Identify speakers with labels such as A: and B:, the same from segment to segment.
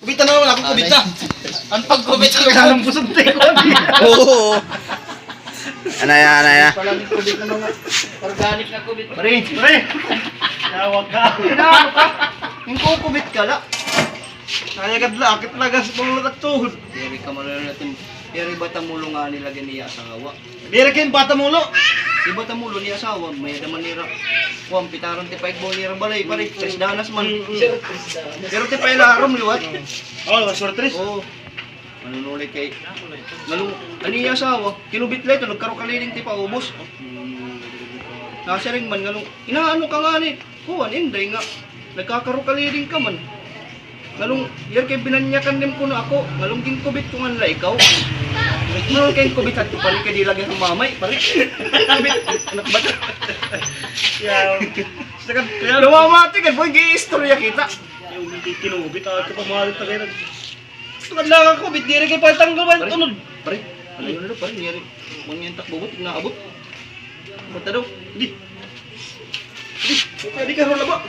A: Kubita na naman ako, kubita. Ang pag-kubita ko.
B: Anong pusog tayo?
C: Oo. Anaya.
A: Palang kubit na mga organic na kubit.
B: Pare. Tawag ka.
A: Hinahap ka. Yung kukubit ka la.
B: Kaya kadlakit lagas pang tuhod.
A: Diri ka malalatin. Diri ba tamulo nga nilagyan niya asawa?
B: Bira kayo bata mulo.
A: Di ba tamulo niya asawa? May daman nira. Kuwang pitaron ti paik bo nira balay pare. Tres danas man. Pero ti paik larom liwat.
B: Oh, sortres.
A: Oo. Manunulit kay. Ani niya asawa? Kinubit lang ito. Nagkaroon kaliling ti paubos. Nasa ring man ngalong. Inaano ka nga ni? Kuwan inday nga. Nagkakaroon kaliling ka man. Ngalong, yan kay binanyakan din ko na ako. Ngalong king kubit ko nga nila ikaw. Ngalong kay kubit at pari kay di lagi ng mamay. Pari. Kubit. Anak ba?
B: Yeah.
A: Kaya lumamati ka. Boy, gi-istorya kita.
B: Yung hindi kinubit ako pamalit na kayo. Tukad lang ako, kubit. Di rin kayo patanggal ba? Tunod.
A: Pari. Ano yun na pari. Niyari. Mangyantak bubot. Naabot. Bata daw.
B: Di. Di ka rin ba?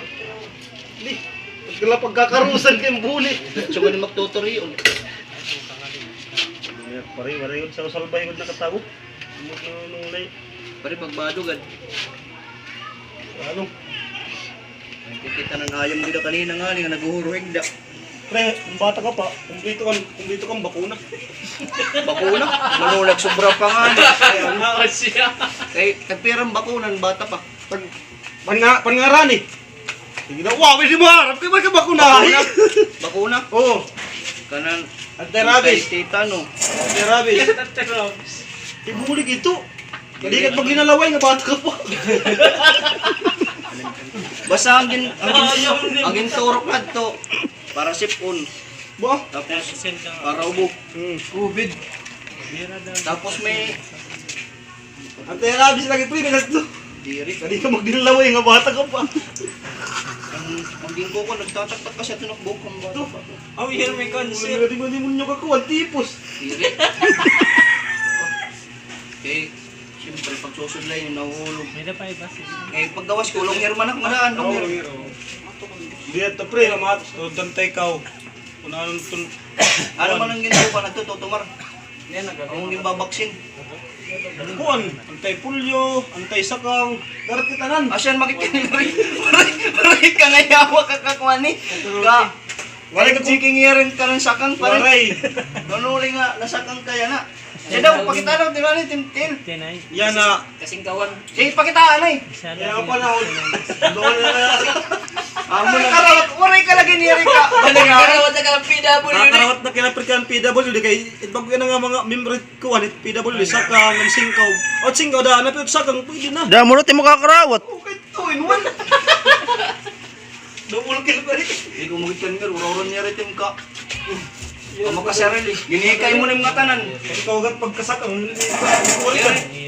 B: Di. Pagkala pagkakarusan kayong buli.
A: So ka ni magtutoriyon.
B: Pare, wala yun sa usalbay ko nakatawag. Nung lay.
A: Pari pagbadugan.
B: Ano?
A: Nakikita ng ayam dito kanina nga. Nga naguhuruig da.
B: Pre, kung bata ka pa, kumpleto kang bakuna.
A: Bakuna? Manulag sobra pa nga.
B: Ano siya?
A: Kay nagpirang bakunan. Bata pa.
B: Pangaran eh. Sige na, wow, hindi mo harap kayo ka bakuna.
A: Bakuna?
B: Oo.
A: Kanan.
B: Anti-rabies.
A: Titano.
B: Anti-rabies. Ibulig ito. Hindi ka pag ginalaway nga bata ka pa.
A: Basta ang ginturok na to. Para sipon.
B: Ba?
A: Tapos para ubo.
B: Covid.
A: Tapos may
B: Anti-rabies lagi pre, nagas to.
A: diri.
B: Hindi ka magdinalaway nga bata ka pa.
A: Ang ginko ko nagtataktak kasi at tinakbog kang bata pa.
B: Oh, here may cancer. Hindi mo nyo kakuha, tipos.
A: Diri. Okay. Siyempre pag susudlay yung nahuhulog. Eh paggawas ko, long year man ako madaan. Long year.
B: Hindi ito pre, namat. Dantay ka. Kung anong tun...
A: Ano man ang ginko pa nagtututumar. Ang gimbabaksin.
B: Kuan, antay-pulyo, antay-sakang, darat kitanan.
A: Asyan makikinilari. Marit ka nga yawa kakakwani. Ka. Wala ka chiking yerin ka ng sakang pa rin.
B: Waray.
A: Nanuli nga, nasakang kaya na. Siya daw, pakitaan ng tinali, timtil.
B: Yan na.
A: Kasing kawan. Siya, pakitaan ay.
B: Yan ang panahon. Doon na.
A: Amo na karawat, waray ka lagi niyari ka. Karawat na ka ng PW.
B: Nakarawat na kinapirkan PWD kay itbag ko na nga mga member ko anit PWD sakang ng singkaw. O singkaw da na pero sakang pwede na.
C: Damo rin mo kakarawat.
A: Okay, 2 in 1. Double kill pa rin. Hindi ko magitan nga, uraw-uraw niya rin tim ka. Kamu ka sarili. Ginikay mo na yung mga tanan.
B: Ikaw agad pagkasakang.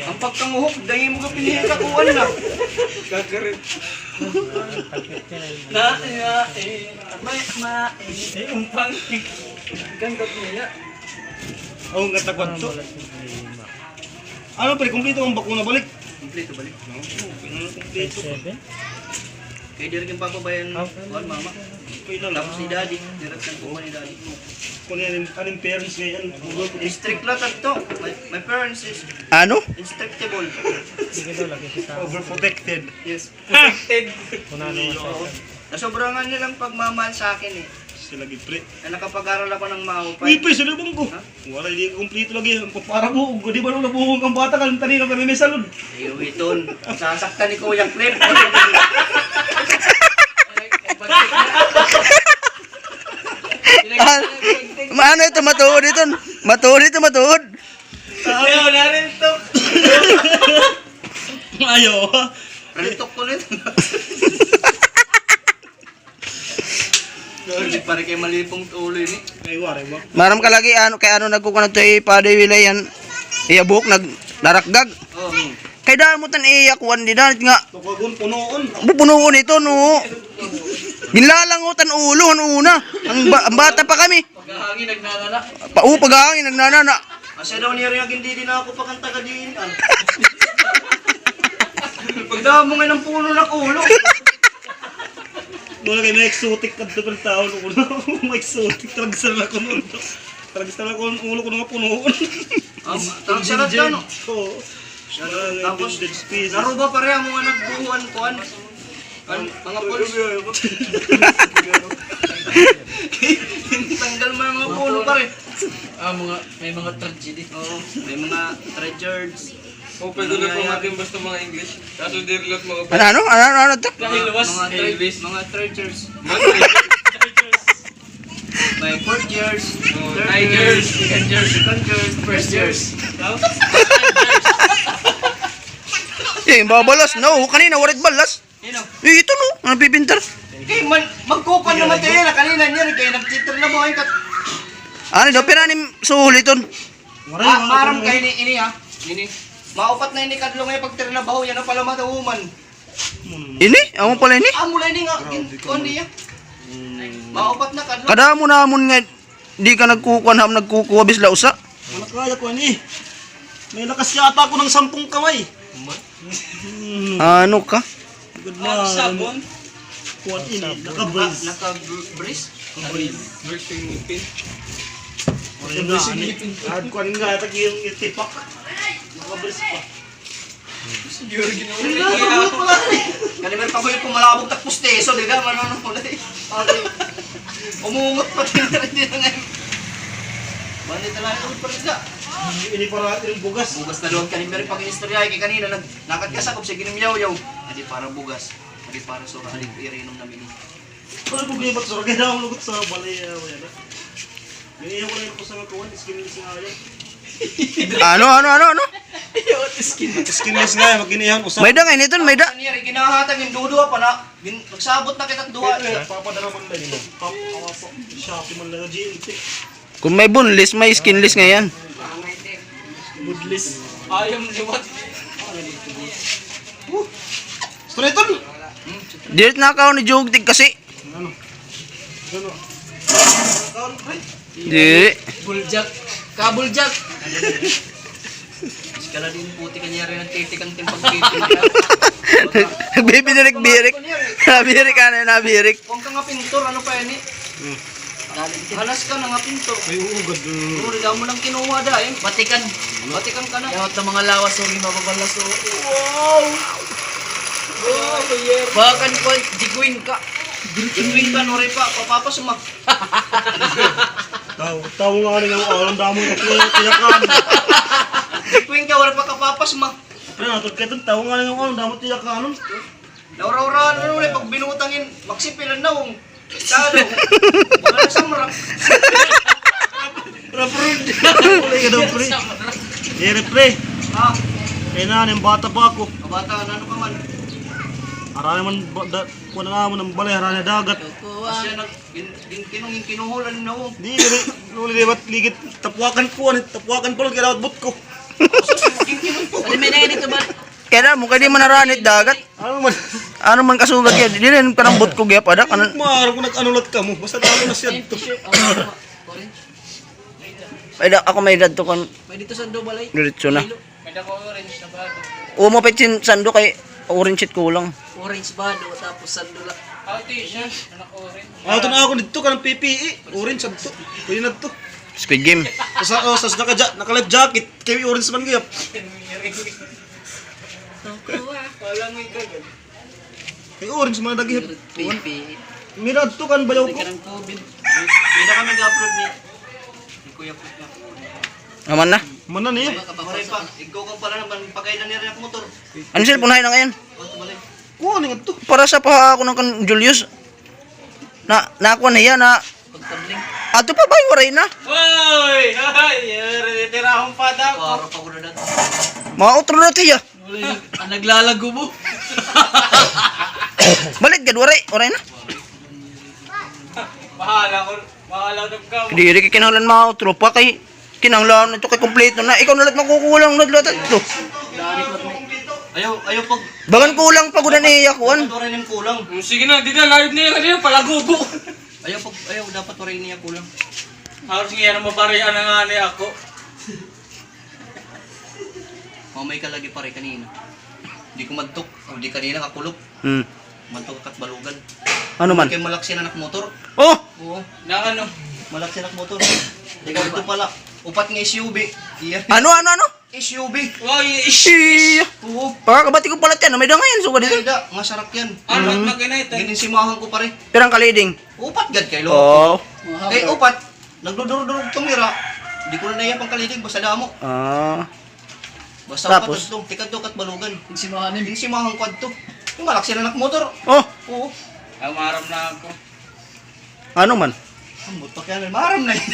A: Ang pagkanguhok, dahil mo ka pinihikakuan na.
B: Kakarit.
A: Umpang. Gandot niya.
B: Oh, ngatakwan to. Ano pre, kumpleto ang bakuna balik.
A: Kompleto balik.
B: Kumpleto.
A: Kaya di rin papabayan kuhan mama.
B: Okay lang.
A: Tapos si daddy. Dirat ng kuha ni daddy.
B: Kung anong parents ngayon.
A: Strict lang to. My parents is
C: Ano?
A: instructable.
B: Overprotected.
A: Yes. Protected.
B: Oo.
A: Nasobrangan nilang pagmamahal sa akin eh.
B: Sila gid pre.
A: Na nakapag-aral ako ng mahupay.
B: Uy, pre, salubong ko. Wala, hindi ko kumpleto lagi. Para buhog ko, di ba nung nabuhog ang bata ka, tanino kami may salon.
A: Iwiton. Sasaktan ni Kuya Clip.
C: Maano ito matuod ito? Matuod ito, matuod.
A: Ayaw na rin to.
B: Ayaw.
A: Ralitok ko nito. Pare kay malipong tuloy ni.
B: Ay, wari mo.
C: Maram ka lagi ano kay ano nagkukunan to ipaday wilayan. Iya buhok nagdarakdag.
A: Oh.
C: Kay daan mo tan iya kuan di daan nga.
B: Tukagon punoon.
C: Pupunuon ito no. Ginlalangutan ulo una. Ang bata pa kami.
A: Paghahangin nagnanana.
C: Paghahangin nagnanana.
A: Asa daw niya rin hindi din ako pakanta ka din. Pagdamo nga ng puno ng ulo.
B: Doon kayo may exotic ka doon ng tao ko na. May exotic talaga sa lang ko noon. Talaga sa lang ko ulo ko nga punoon.
A: Tarang sarap ka, no?
B: Oo.
A: Tapos,
B: Dead species.
A: laro ba pareha mga nagbuhuan kuan? Mga puls. Tanggal mo yung mga pulo pare.
D: May mga tragedy.
A: Oo, may mga treasures.
E: O, pwede na po natin basta mga English. Kaso di rin mga
C: Ano to?
A: Mga treasures. May fourth years, third years, second years, first years.
C: Eh, babalas. No, kanina warit balas.
A: Yun o.
C: Eh, ito no, ang pipintar.
A: Eh, magkukan naman tayo na kanina niya. Kaya nag-cheater na mo.
C: Ano daw, piranim suhuliton.
A: Maram kayo ini ha. Ini. Maupat na ini kadlo ngayon pag tirinabaho yan ang pala matahuman.
C: Ini? Ako pala ini?
A: Mula ini nga. Kundi ya. Maupat na kadlo.
C: Kada mo namon nga, di ka nagkukuha ham nagkukuha bisla usa.
B: Malakaya ko ani. May lakas yata ako ng 10 kamay.
C: Ano ka?
B: Good man.
D: Sabon.
B: Kuwan ini. Naka-brace.
A: Naka-brace?
E: Nursing pin.
B: Ad kuwan nga ata yung itipak. Naka-brace pa.
A: Kalimer pa ko yung pumalabog tapos teso. Diga, manonon mo na eh. Umungot pa din na rin din na ngayon. Bandit na lang yung pagka.
B: Ini para yung bugas.
A: Bugas na doon kalimer pag inistorya kay kanina nakagkasakop siya ginimyaw-yaw. Adi para bugas. Adi para sura. Adi irinom namin.
B: Ano po ba sura kaya ako lugot sa balay wala. Ngayon ko lang po sa kuwan, skinless nga yan.
C: Ano?
B: Skinless nga yan, maginihan usap.
C: May da nga initon, may da.
A: Kaniyari ginahatag yung duduwa pa na. Magsabot na kitang duwa.
B: Papadala man lang yun. Shopee man lang GLT.
C: Kung may boneless, may skinless nga yan.
D: Goodless. Ayam liwat.
B: Straighton!
C: Diret na ako ni Jogtig kasi.
B: Ano?
C: Di.
D: Buljak. Kabuljak.
A: Kala din puti kanyari nagtitikang timpag-tipin.
C: Nagbibirik. Nabirik ka na, nabirik.
A: Huwag ka nga pintor, ano pa yan eh? Halas ka na nga pintor.
B: Ay, uugad.
A: Uri mo lang kinuha dahil.
D: Batikan.
A: Batikan ka na.
D: Yawat ng mga lawas o mababalas o.
A: Wow!
D: Bakan ko, jiguin ka.
A: Ituwing ka, nori pa, papapasuma.
B: Tao nga rin ang alam damo yung tiyakan.
A: Ituwing ka, wala pa kapapasuma.
B: Pero natod ka ito, tao nga rin ang alam damo tiyakan.
A: Naura-ura, ano ulit, pag binutangin, magsipilan na kung talo. Wala na sa marak.
B: Raprud! Kulay ka daw, pre. Eh, pre.
A: Ha?
B: Kaya na, yung bata pa ako.
A: Kabata, ano ka man?
B: Araya man, kuha na nga mo ng balay, araya dagat.
A: Kasi kinuhulan na ako.
B: Di, nuli di ba't ligit, tapwakan ko, tapwakan po lang, kaya dapat but ko.
D: Ano may na dito ba?
C: Kaya mo, kaya di man naranit dagat. Ano man kasugat yan. Di rin ka ng bot ko gaya padak.
B: Maharap ko nag-anulat ka mo, basta talo na siya ito.
C: Ay, ako may dad to kan.
D: May dito sa balay.
C: Diretso na.
D: May dako orange na bago.
C: Umapit sando kay orange shit kulang.
D: Orange bado tapos sandula.
B: Ito na ako dito ka ng PPE, orange sad to. Kuya na to.
C: Squid Game.
B: Tapos naka-life jacket, kaya orange man gayap.
A: Walang may gagawin.
B: Kaya orange man nagihap.
D: Pipi.
B: Mirad to kan bayaw ko.
D: Ka ng COVID.
A: Hindi na kami nag-upload ni Kuya Kuya.
C: Aman na.
B: Manan eh.
A: Maray pa, ikaw kang pala naman, pagkailan niya rin ang motor.
C: Ano sila punahin na ngayon?
A: O, tumalay.
B: Kuha nga to.
C: Para sa pa ako ng kan Julius. Nakuha na yan na.
D: Pagtabling.
C: Ato pa ba yung waray na?
E: Hoy! Hoy! Retira akong pada.
A: Paro pa ko na dati.
C: Mga utro na tiya.
D: Ang naglalago mo.
C: Balik gad waray. Waray na.
E: Bahala ka.
C: Diri kay kinahanglan mga utro pa kay kinahanglan ito kay kompleto na. Ikaw nalat makukulang naglatat to.
A: Ayaw pag
C: Bagan kulang pag unan niya kuan.
A: dapat rin yung kulang.
E: Sige na, di na live niya kanina palagugo.
A: Ayaw dapat rin niya kulang.
E: Halos nga yan maparihan na nga niya ako.
A: Mamay ka lagi pare kanina. Di ko madtok. O di kanina kakulok.
C: Hmm.
A: Madtok kat balugan.
C: Ano man?
A: Kay malaki na motor.
C: Oh!
A: Oo.
E: Na ano?
A: Malaki na motor. Ikaw ito pala. Upat ng SUV. Iya.
C: Ano?
A: SUV.
E: Wow,
C: Iya.
A: Oo.
C: Pagkakabati ko pala yan. May dangayan. So, ganito.
A: Hindi, masarap yan.
E: Ano, at mag-united.
A: Gininsimahan ko pare.
C: Pirang kaliding.
A: Upat gad kay lo.
C: Oh.
A: Kay upat, nagdudurog-durog tumira. Hindi ko na naiya pang kalidig, basta damo.
C: Ah.
A: Basta
C: Tapos?
A: upat to, tikad to kat balugan.
D: Simahan ni
A: Gininsimahan ko adto. Yung malaki na motor.
C: Oh.
A: Oo.
E: Ang maram na ako.
C: Ano man?
A: Ang butok yan, maram na yun.